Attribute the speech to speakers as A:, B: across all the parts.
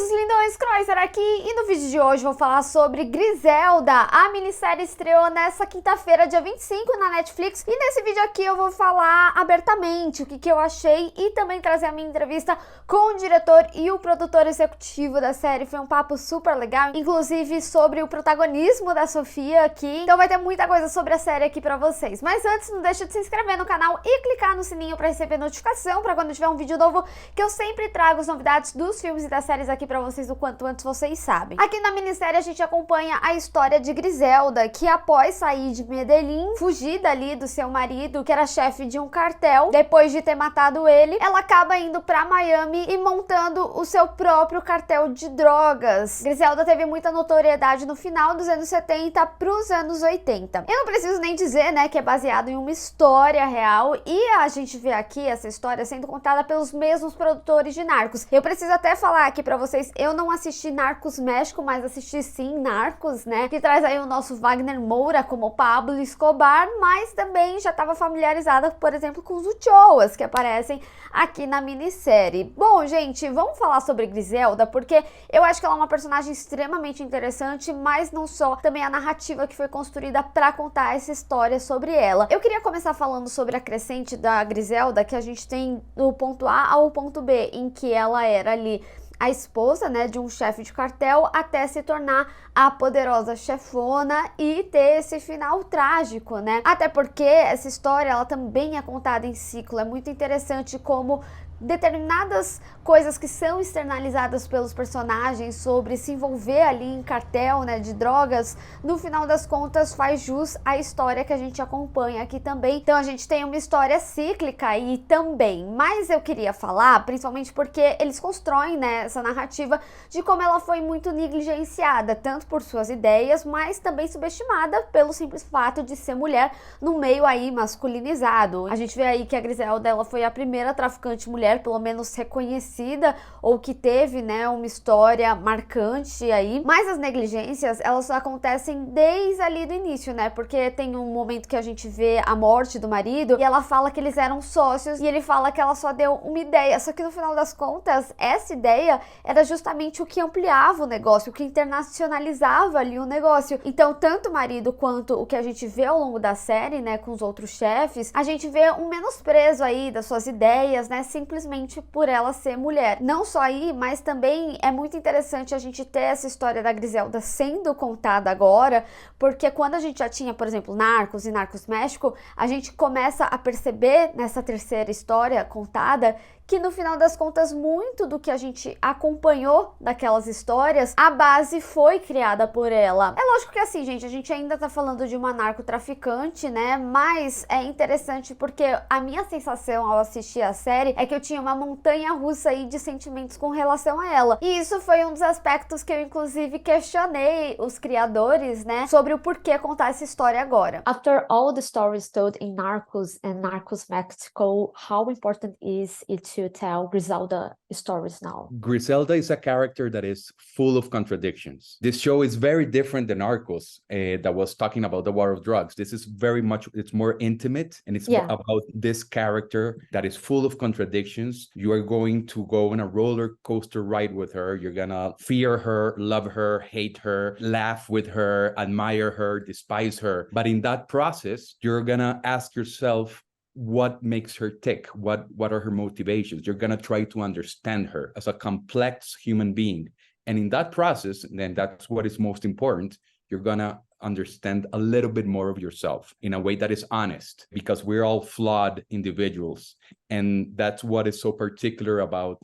A: lindos, lindões, Croiser aqui, e no vídeo de hoje vou falar sobre Griselda. A minissérie estreou nessa quinta-feira, dia 25, na Netflix, e nesse vídeo aqui eu vou falar abertamente o que eu achei e também trazer a minha entrevista com o diretor e o produtor executivo da série. Foi um papo super legal, inclusive sobre o protagonismo da Sofia aqui, então vai ter muita coisa sobre a série aqui pra vocês. Mas antes, não deixa de se inscrever no canal e clicar no sininho pra receber notificação, pra quando tiver um vídeo novo, que eu sempre trago as novidades dos filmes e das séries aqui pra vocês o quanto antes vocês sabem. Aqui na minissérie a gente acompanha a história de Griselda, que após sair de Medellín, fugir dali do seu marido, que era chefe de um cartel, depois de ter matado ele, ela acaba indo pra Miami e montando o seu próprio cartel de drogas. Griselda teve muita notoriedade no final dos anos 70 pros anos 80. Eu não preciso nem dizer, né, que é baseado em uma história real, e a gente vê aqui essa história sendo contada pelos mesmos produtores de Narcos. Eu preciso até falar aqui pra vocês, eu não assisti Narcos México, mas assisti sim Narcos, né, que traz aí o nosso Wagner Moura como Pablo Escobar, mas também já estava familiarizada, por exemplo, com os Uchoas, que aparecem aqui na minissérie. Bom, gente, vamos falar sobre Griselda, porque eu acho que ela é uma personagem extremamente interessante, mas não só, também a narrativa que foi construída pra contar essa história sobre ela. Eu queria começar falando sobre a crescente da Griselda, que a gente tem do ponto A ao ponto B, em que ela era ali a esposa, né, de um chefe de cartel, até se tornar a poderosa chefona e ter esse final trágico, né? Até porque essa história, ela também é contada em ciclo. É muito interessante como determinadas coisas que são externalizadas pelos personagens sobre se envolver ali em cartel, né, de drogas, no final das contas faz jus à história que a gente acompanha aqui também. Então a gente tem uma história cíclica aí também, mas eu queria falar, principalmente porque eles constroem, né, essa narrativa de como ela foi muito negligenciada, tanto por suas ideias, mas também subestimada pelo simples fato de ser mulher no meio aí masculinizado. A gente vê aí que a Griselda, ela foi a primeira traficante mulher, pelo menos reconhecida, ou que teve, né, uma história marcante aí, mas as negligências, elas acontecem desde ali do início, né, porque tem um momento que a gente vê a morte do marido, e ela fala que eles eram sócios, e ele fala que ela só deu uma ideia, só que no final das contas, essa ideia era justamente o que ampliava o negócio, o que internacionalizava ali o negócio. Então, tanto o marido quanto o que a gente vê ao longo da série, né, com os outros chefes, a gente vê um menosprezo aí das suas ideias, né, simplesmente por ela ser mulher. Não só aí, mas também é muito interessante a gente ter essa história da Griselda sendo contada agora, porque quando a gente já tinha, por exemplo, Narcos e Narcos México, a gente começa a perceber nessa terceira história contada que no final das contas muito do que a gente acompanhou daquelas histórias, a base foi criada por ela. É lógico que assim, gente, a gente ainda tá falando de uma narcotraficante, né, mas é interessante porque a minha sensação ao assistir a série é que eu tinha uma montanha russa aí de sentimentos com relação a ela. E isso foi um dos aspectos que eu inclusive questionei os criadores, né, sobre o porquê contar essa história agora. After all the stories told in Narcos and Narcos Mexico, how important is it to tell Griselda stories now?
B: Griselda is a character that is full of contradictions. This show is very different than Narcos, that was talking about the war of drugs. This is very much, it's more intimate, and it's about this character that is full of contradictions. You are going to go on a roller coaster ride with her. You're gonna fear her, love her, hate her, laugh with her, admire her, despise her. But in that process, you're gonna ask yourself, what makes her tick? What are her motivations? You're gonna try to understand her as a complex human being. And in that process, then that's what is most important, you're gonna understand a little bit more of yourself in a way that is honest, because we're all flawed individuals. And that's what is so particular about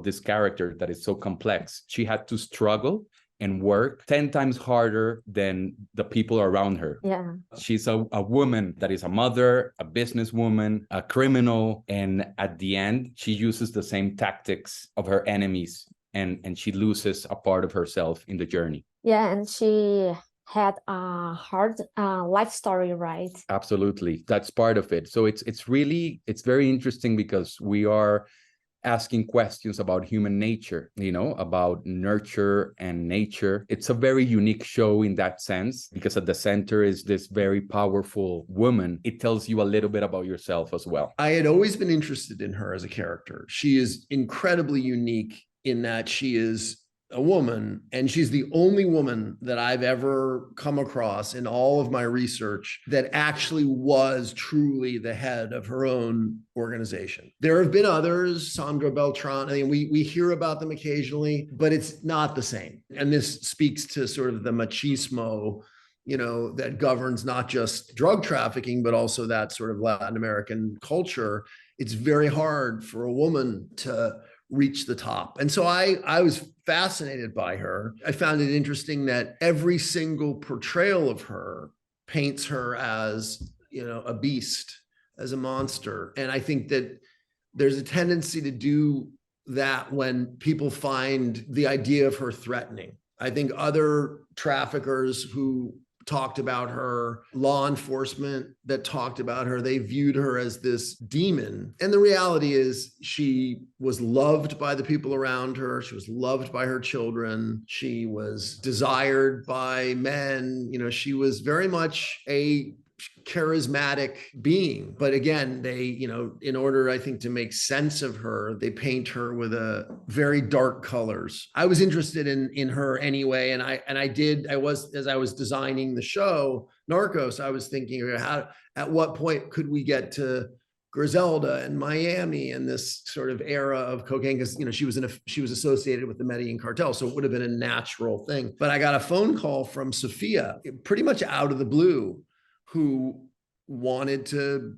B: this character that is so complex. She had to struggle and work 10 times harder than the people around her.
A: Yeah.
B: She's a woman that is a mother, a businesswoman, a criminal, and at the end, she uses the same tactics of her enemies, and she loses a part of herself in the journey.
A: Yeah, and she had a hard life story, right?
B: Absolutely, that's part of it. So it's very interesting because we are asking questions about human nature, about nurture and nature. It's a very unique show in that sense, because at the center is this very powerful woman. It tells you a little bit about yourself as well.
C: I had always been interested in her as a character. She is incredibly unique in that she is a woman, and she's the only woman that I've ever come across in all of my research that actually was truly the head of her own organization. There have been others, Sandra Beltran, I mean, we hear about them occasionally, but it's not the same. And this speaks to sort of the machismo, you know, that governs not just drug trafficking, but also that sort of Latin American culture. It's very hard for a woman to reach the top. And so I was fascinated by her. I found it interesting that every single portrayal of her paints her as, you know, a beast, as a monster. And I think that there's a tendency to do that when people find the idea of her threatening. I think other traffickers who talked about her, law enforcement that talked about her, they viewed her as this demon. And the reality is she was loved by the people around her. She was loved by her children. She was desired by men. You know, she was very much a charismatic being. But again, they, you know, in order, I think, to make sense of her, they paint her with a very dark colors. I was interested in her anyway. And I was, as I was designing the show, Narcos, I was thinking, at what point could we get to Griselda and Miami and this sort of era of cocaine? Because, you know, she was associated with the Medellin cartel. So it would have been a natural thing. But I got a phone call from Sophia, pretty much out of the blue, who wanted to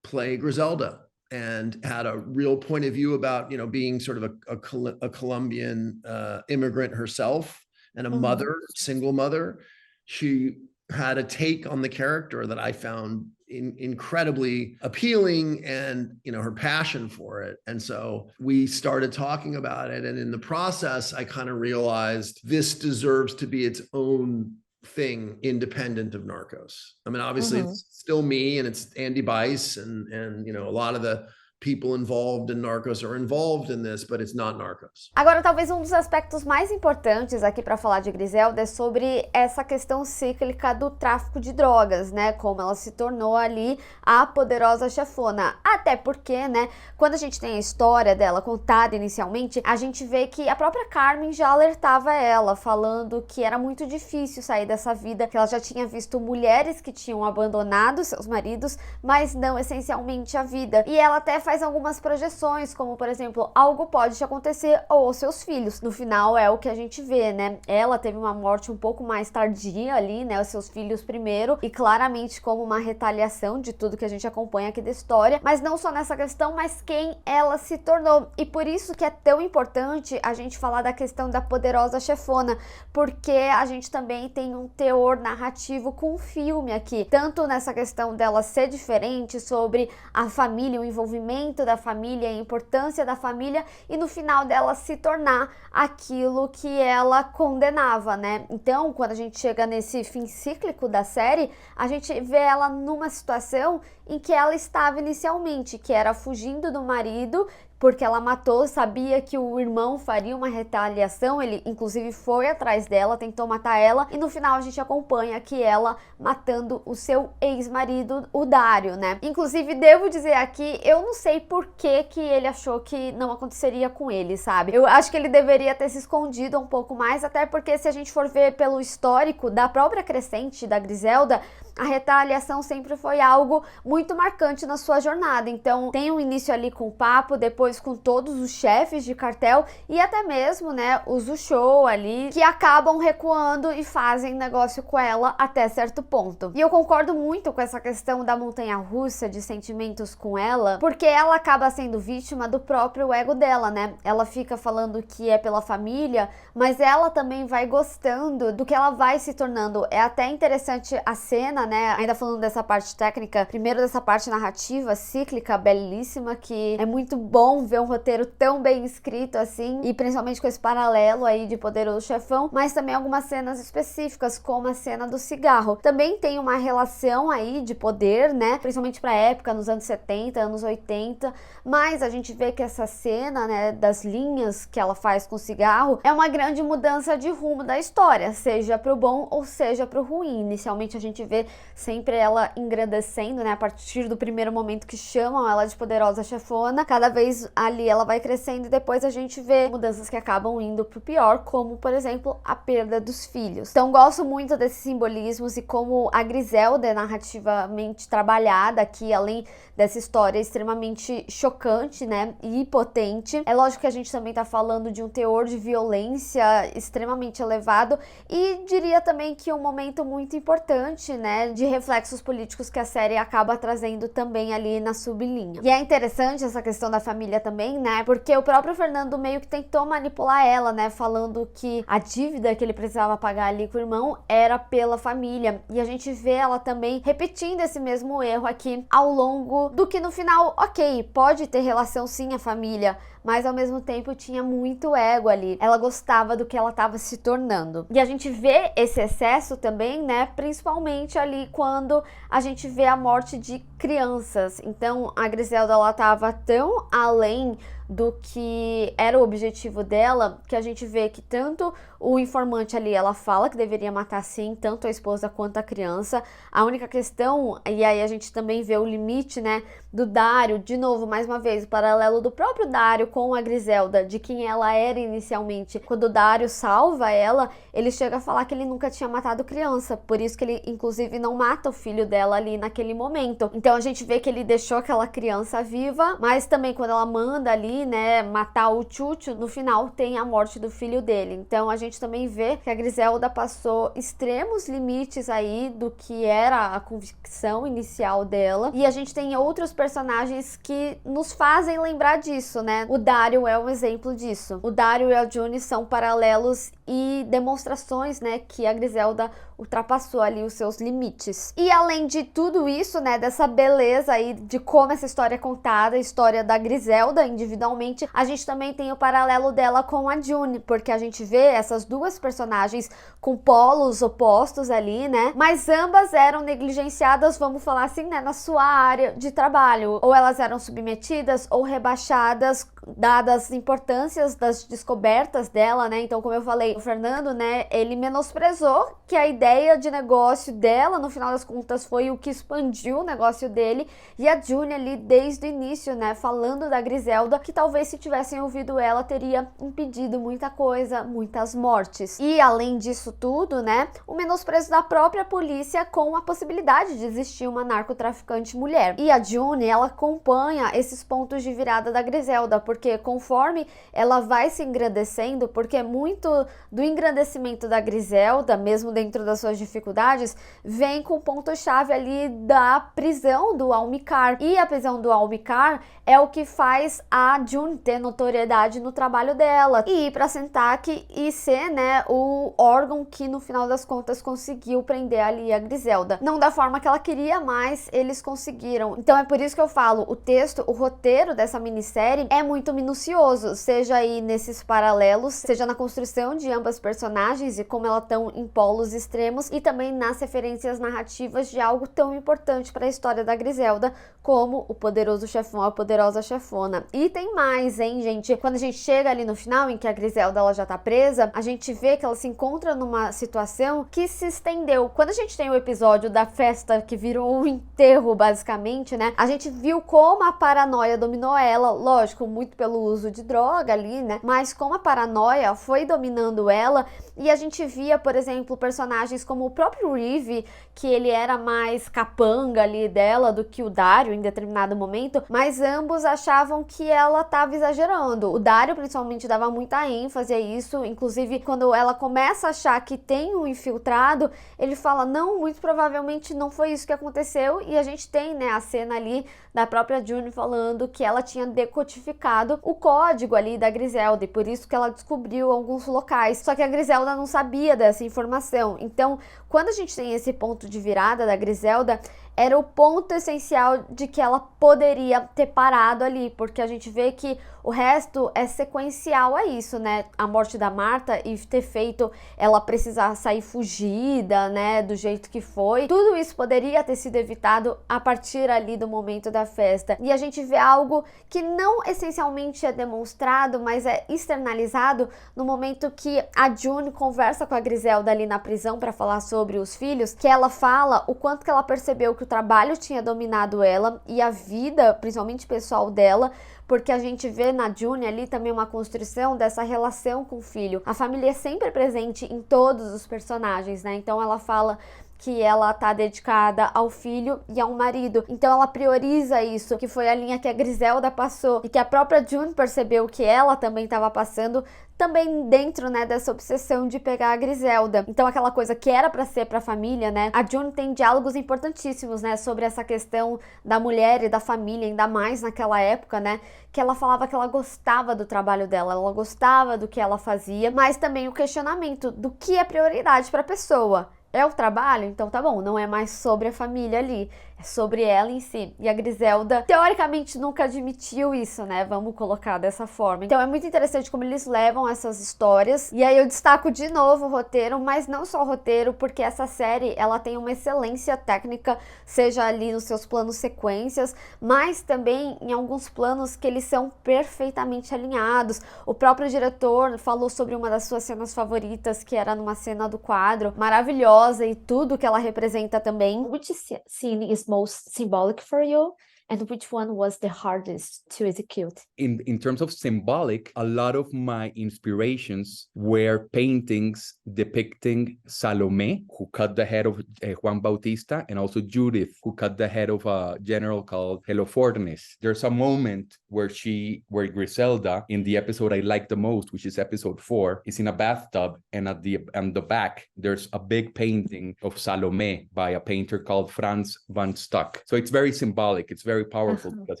C: play Griselda and had a real point of view about, you know, being sort of a Colombian immigrant herself and a mother, single mother. She had a take on the character that I found incredibly appealing, and, you know, her passion for it. And so we started talking about it. And in the process, I kind of realized this deserves to be its own thing independent of Narcos. I mean, obviously it's still me and it's Andy Bice and you know, a lot of the people involved in Narcos are involved in this, but it's not Narcos.
A: Agora, talvez um dos aspectos mais importantes aqui para falar de Griselda é sobre essa questão cíclica do tráfico de drogas, né? Como ela se tornou ali a poderosa chefona. Até porque, né, quando a gente tem a história dela contada inicialmente, a gente vê que a própria Carmen já alertava ela, falando que era muito difícil sair dessa vida, que ela já tinha visto mulheres que tinham abandonado seus maridos, mas não essencialmente a vida. E ela até faz algumas projeções, como por exemplo, algo pode te acontecer ou aos seus filhos. No final é o que a gente vê, né? Ela teve uma morte um pouco mais tardia ali, né? Os seus filhos primeiro, e claramente como uma retaliação de tudo que a gente acompanha aqui da história, mas não só nessa questão, mas quem ela se tornou. E por isso que é tão importante a gente falar da questão da poderosa chefona, porque a gente também tem um teor narrativo com o filme aqui, tanto nessa questão dela ser diferente, sobre a família, o envolvimento da família, a importância da família, e no final dela se tornar aquilo que ela condenava, né? Então, quando a gente chega nesse fim cíclico da série, a gente vê ela numa situação em que ela estava inicialmente, que era fugindo do marido, porque ela matou, sabia que o irmão faria uma retaliação, ele inclusive foi atrás dela, tentou matar ela, e no final a gente acompanha que ela matando o seu ex-marido, o Dario, né? Inclusive, devo dizer aqui, eu não sei por que ele achou que não aconteceria com ele, sabe? Eu acho que ele deveria ter se escondido um pouco mais, até porque se a gente for ver pelo histórico da própria crescente da Griselda, a retaliação sempre foi algo muito marcante na sua jornada. Então, tem um início ali com o Papo, depois com todos os chefes de cartel e até mesmo, né, os Ushou ali, que acabam recuando e fazem negócio com ela até certo ponto. E eu concordo muito com essa questão da montanha-russa de sentimentos com ela, porque ela acaba sendo vítima do próprio ego dela, né? Ela fica falando que é pela família, mas ela também vai gostando do que ela vai se tornando. É até interessante a cena, né? Ainda falando dessa parte técnica, primeiro dessa parte narrativa, cíclica, belíssima, que é muito bom ver um roteiro tão bem escrito assim, e principalmente com esse paralelo aí de Poderoso Chefão, mas também algumas cenas específicas, como a cena do cigarro. Também tem uma relação aí de poder, né? Principalmente pra época, nos anos 70, anos 80, mas a gente vê que essa cena, né, das linhas que ela faz com o cigarro, é uma grande mudança de rumo da história, seja pro bom ou seja pro ruim. Inicialmente a gente vê sempre ela engrandecendo, né, a partir do primeiro momento que chamam ela de poderosa chefona, cada vez ali ela vai crescendo e depois a gente vê mudanças que acabam indo pro pior, como, por exemplo, a perda dos filhos. Então, gosto muito desses simbolismos e como a Griselda é narrativamente trabalhada aqui, além dessa história extremamente chocante, né, e potente. É lógico que a gente também tá falando de um teor de violência extremamente elevado e diria também que um momento muito importante, né, de reflexos políticos que a série acaba trazendo também ali na sublinha. E é interessante essa questão da família também, né, porque o próprio Fernando meio que tentou manipular ela, né, falando que a dívida que ele precisava pagar ali com o irmão era pela família. E a gente vê ela também repetindo esse mesmo erro aqui ao longo do que no final, ok, pode ter relação sim a família, mas ao mesmo tempo tinha muito ego ali. Ela gostava do que ela estava se tornando. E a gente vê esse excesso também, né, principalmente ali quando a gente vê a morte de crianças. Então a Griselda, ela estava tão além do que era o objetivo dela, que a gente vê que tanto o informante ali, ela fala que deveria matar sim, tanto a esposa quanto a criança. A única questão, e aí a gente também vê o limite, né, do Dario, de novo, mais uma vez, o paralelo do próprio Dario com a Griselda, de quem ela era inicialmente. Quando o Dario salva ela, ele chega a falar que ele nunca tinha matado criança, por isso que ele, inclusive, não mata o filho dela ali naquele momento. Então a gente vê que ele deixou aquela criança viva, mas também quando ela manda ali, né, matar o Chucho, no final tem a morte do filho dele. Então a gente também vê que a Griselda passou extremos limites aí do que era a convicção inicial dela, e a gente tem outros personagens que nos fazem lembrar disso, né? O Dario é um exemplo disso. O Dario e a June são paralelos e demonstrações, né, que a Griselda ultrapassou ali os seus limites. E além de tudo isso, né, dessa beleza aí de como essa história é contada, a história da Griselda individualmente, a gente também tem o paralelo dela com a June, porque a gente vê essas duas personagens com polos opostos ali, né, mas ambas eram negligenciadas, vamos falar assim, né, na sua área de trabalho. Ou elas eram submetidas ou rebaixadas, dadas as importâncias das descobertas dela, né? Então, como eu falei, o Fernando, né, ele menosprezou que a ideia de negócio dela, no final das contas, foi o que expandiu o negócio dele, e a June ali, desde o início, né, falando da Griselda, que talvez se tivessem ouvido ela, teria impedido muita coisa, muitas mortes. E, além disso tudo, né, o menosprezo da própria polícia com a possibilidade de existir uma narcotraficante mulher. E a June, ela acompanha esses pontos de virada da Griselda, porque conforme ela vai se engrandecendo, porque muito do engrandecimento da Griselda, mesmo dentro das suas dificuldades, vem com o ponto-chave ali da prisão do Almicar. E a prisão do Almicar é o que faz a June ter notoriedade no trabalho dela e ir pra Sentak e ser, né, o órgão que no final das contas conseguiu prender ali a Griselda. Não da forma que ela queria, mas eles conseguiram. Então é por isso que eu falo, o texto, o roteiro dessa minissérie é muito minucioso, seja aí nesses paralelos, seja na construção de ambas personagens e como elas estão em polos extremos, e também nas referências narrativas de algo tão importante para a história da Griselda, como o poderoso chefão, a poderosa chefona. E tem mais, hein, gente? Quando a gente chega ali no final, em que a Griselda ela já tá presa, a gente vê que ela se encontra numa situação que se estendeu. Quando a gente tem o episódio da festa que virou um enterro, basicamente, né? A gente viu como a paranoia dominou ela, lógico, muito pelo uso de droga ali, né? Mas como a paranoia foi dominando ela, e a gente via, por exemplo, personagens como o próprio Reeve, que ele era mais capanga ali dela do que o Dario em determinado momento, mas ambos achavam que ela estava exagerando. O Dario principalmente dava muita ênfase a isso, inclusive quando ela começa a achar que tem um infiltrado, ele fala, não, muito provavelmente não foi isso que aconteceu, e a gente tem, né, a cena ali da própria June falando que ela tinha decodificado o código ali da Griselda, e por isso que ela descobriu alguns locais, só que a Griselda não sabia dessa informação. Então, quando a gente tem esse ponto de virada da Griselda, era o ponto essencial de que ela poderia ter parado ali, porque a gente vê que o resto é sequencial a isso, né? A morte da Marta e ter feito ela precisar sair fugida, né? Do jeito que foi. Tudo isso poderia ter sido evitado a partir ali do momento da festa. E a gente vê algo que não essencialmente é demonstrado, mas é externalizado no momento que a June conversa com a Griselda ali na prisão para falar sobre os filhos, que ela fala o quanto que ela percebeu que o trabalho tinha dominado ela e a vida, principalmente pessoal dela, porque a gente vê na June ali também uma construção dessa relação com o filho. A família é sempre presente em todos os personagens, né? Então ela fala que ela tá dedicada ao filho e ao marido. Então ela prioriza isso, que foi a linha que a Griselda passou e que a própria June percebeu que ela também estava passando, também dentro, né, dessa obsessão de pegar a Griselda. Então aquela coisa que era para ser para a família, né? A June tem diálogos importantíssimos, né, sobre essa questão da mulher e da família, ainda mais naquela época, né, que ela falava que ela gostava do trabalho dela, ela gostava do que ela fazia, mas também o questionamento do que é prioridade para a pessoa. É o trabalho? Então tá bom, não é mais sobre a família ali, é sobre ela em si. E a Griselda, teoricamente, nunca admitiu isso, né? Vamos colocar dessa forma. Então é muito interessante como eles levam essas histórias. E aí eu destaco de novo o roteiro, mas não só o roteiro, porque essa série, ela tem uma excelência técnica, seja ali nos seus planos sequências, mas também em alguns planos que eles são perfeitamente alinhados. O próprio diretor falou sobre uma das suas cenas favoritas, que era numa cena do quadro, maravilhosa, e tudo que ela representa também. Which scene is most symbolic for you? And which one was the hardest to execute?
B: In terms of symbolic, a lot of my inspirations were paintings depicting Salome, who cut the head of Juan Bautista, and also Judith, who cut the head of a general called Holofernes. There's a moment where Griselda, in the episode I like the most, which is episode 4, is in a bathtub, and on the back, there's a big painting of Salome by a painter called Franz van Stuck. So it's very symbolic. It's very powerful because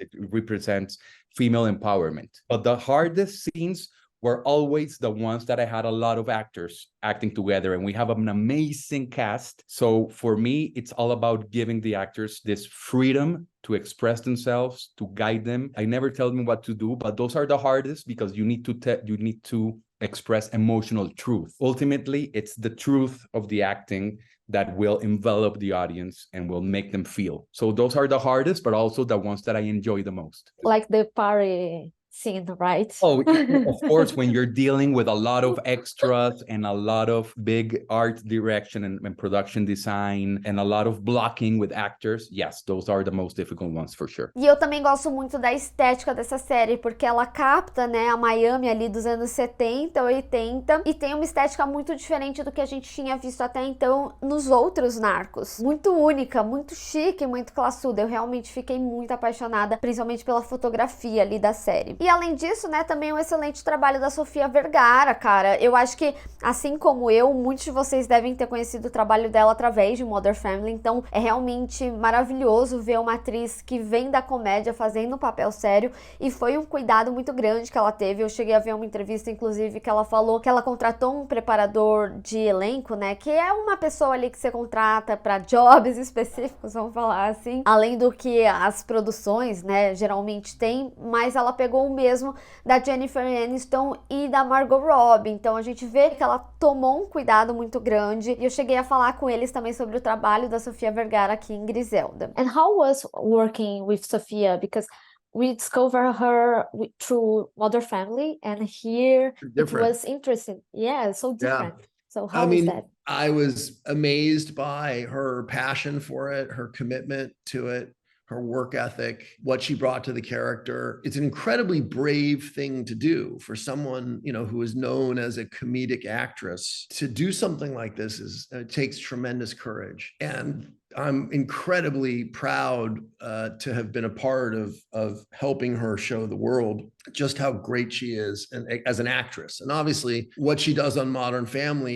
B: it represents female empowerment. But the hardest scenes were always the ones that I had a lot of actors acting together, and we have an amazing cast. So for me, it's all about giving the actors this freedom to express themselves, to guide them. I never tell them what to do, but those are the hardest because you need to express emotional truth. Ultimately, it's the truth of the acting that will envelop the audience and will make them feel. So those are the hardest, but also the ones that I enjoy the most.
A: Like the party scene, right?
B: Oh, of course, when you're dealing with a lot of extras and a lot of big art direction and production design and a lot of blocking with actors, yes, those are the most difficult ones for sure.
A: E eu também gosto muito da estética dessa série, porque ela capta, né, a Miami ali dos anos 70, 80, e tem uma estética muito diferente do que a gente tinha visto até então nos outros Narcos. Muito única, muito chique, muito classuda. Eu realmente fiquei muito apaixonada, principalmente pela fotografia ali da série. E além disso, né, também um excelente trabalho da Sofia Vergara, cara. Eu acho que, assim como eu, muitos de vocês devem ter conhecido o trabalho dela através de Modern Family, então é realmente maravilhoso ver uma atriz que vem da comédia fazendo um papel sério, e foi um cuidado muito grande que ela teve. Eu cheguei a ver uma entrevista, inclusive, que ela falou que ela contratou um preparador de elenco, né, que é uma pessoa ali que você contrata para jobs específicos, vamos falar assim, além do que as produções, né, geralmente tem, mas ela pegou o mesmo da Jennifer Aniston e da Margot Robbie. Então a gente vê que ela tomou um cuidado muito grande, e eu cheguei a falar com eles também sobre o trabalho da Sofia Vergara aqui em Griselda. And how was working with Sofia? Because we discovered her through Modern Family, and here it was interesting. Yeah, so different. Yeah. So how was that?
C: I was amazed by her passion for it, her commitment to it, her work ethic, what she brought to the character. It's an incredibly brave thing to do for someone, you know, who is known as a comedic actress. To do something like this takes tremendous courage. And I'm incredibly proud to have been a part of helping her show the world just how great she is as an actress. And obviously what she does on Modern Family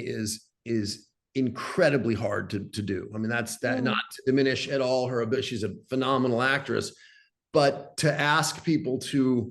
C: is incredibly hard to do. I mean, that's not to diminish at all her ability. She's a phenomenal actress, but to ask people to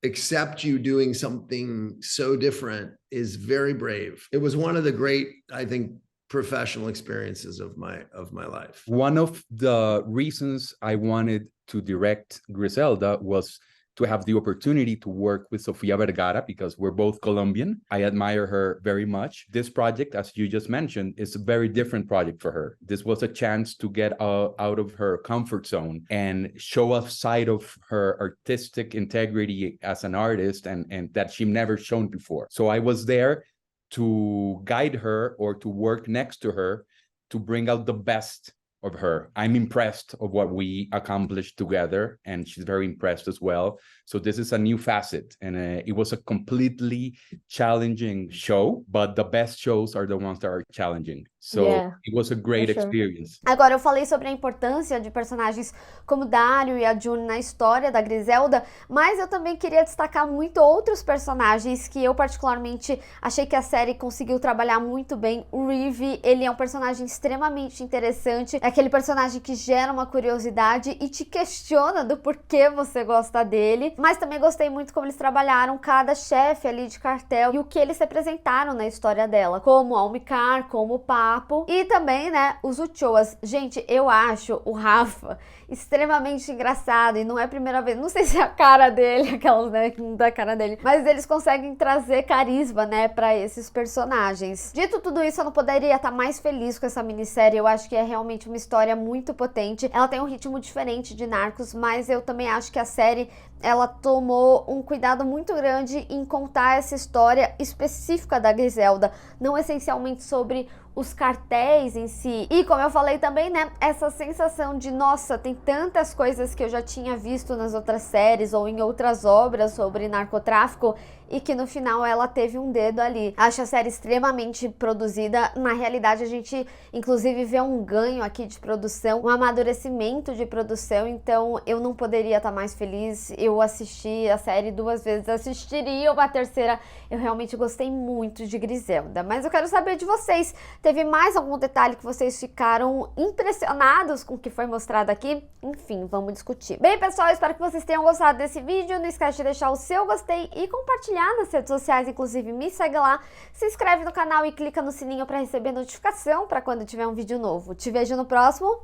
C: accept you doing something so different is very brave. It was one of the great, I think, professional experiences of my life.
B: One of the reasons I wanted to direct Griselda was to have the opportunity to work with Sofia Vergara, because we're both Colombian. I admire her very much. This project, as you just mentioned, is a very different project for her. This was a chance to get out of her comfort zone and show a side of her artistic integrity as an artist and that she never shown before. So I was there to guide her or to work next to her to bring out the best of her. I'm impressed of what we accomplished together, and she's very impressed as well. So this is a new facet, and it was a completely challenging show, but the best shows are the ones that are challenging. So it was a great experience.
A: Agora, eu falei sobre a importância de personagens como Dario e a June na história da Griselda, mas eu também queria destacar muito outros personagens que eu particularmente achei que a série conseguiu trabalhar muito bem. O Reeve, ele é um personagem extremamente interessante, é aquele personagem que gera uma curiosidade e te questiona do porquê você gosta dele, mas também gostei muito como eles trabalharam cada chefe ali de cartel e o que eles representaram na história dela, como Almicar, como o Papo e também, né, os Uchoas. Gente, eu acho o Rafa extremamente engraçado e não é a primeira vez, não sei se é a cara dele, aquelas, né, da cara dele, mas eles conseguem trazer carisma, né, pra esses personagens. Dito tudo isso, eu não poderia estar mais feliz com essa minissérie. Eu acho que é realmente uma história muito potente. Ela tem um ritmo diferente de Narcos, mas eu também acho que a série, ela tomou um cuidado muito grande em contar essa história específica da Griselda, não essencialmente sobre os cartéis em si. E como eu falei também, né, essa sensação de, nossa, tem tantas coisas que eu já tinha visto nas outras séries ou em outras obras sobre narcotráfico e que no final ela teve um dedo ali. Acho a série extremamente produzida. Na realidade, a gente inclusive vê um ganho aqui de produção, um amadurecimento de produção, então eu não poderia estar mais feliz. Eu assisti a série 2 vezes, assistiria uma terceira. Eu realmente gostei muito de Griselda, mas eu quero saber de vocês. Teve mais algum detalhe que vocês ficaram impressionados com o que foi mostrado aqui? Enfim, vamos discutir. Bem, pessoal, espero que vocês tenham gostado desse vídeo. Não esquece de deixar o seu gostei e compartilhar nas redes sociais, inclusive me segue lá, se inscreve no canal e clica no sininho para receber notificação para quando tiver um vídeo novo. Te vejo no próximo.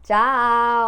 A: Tchau!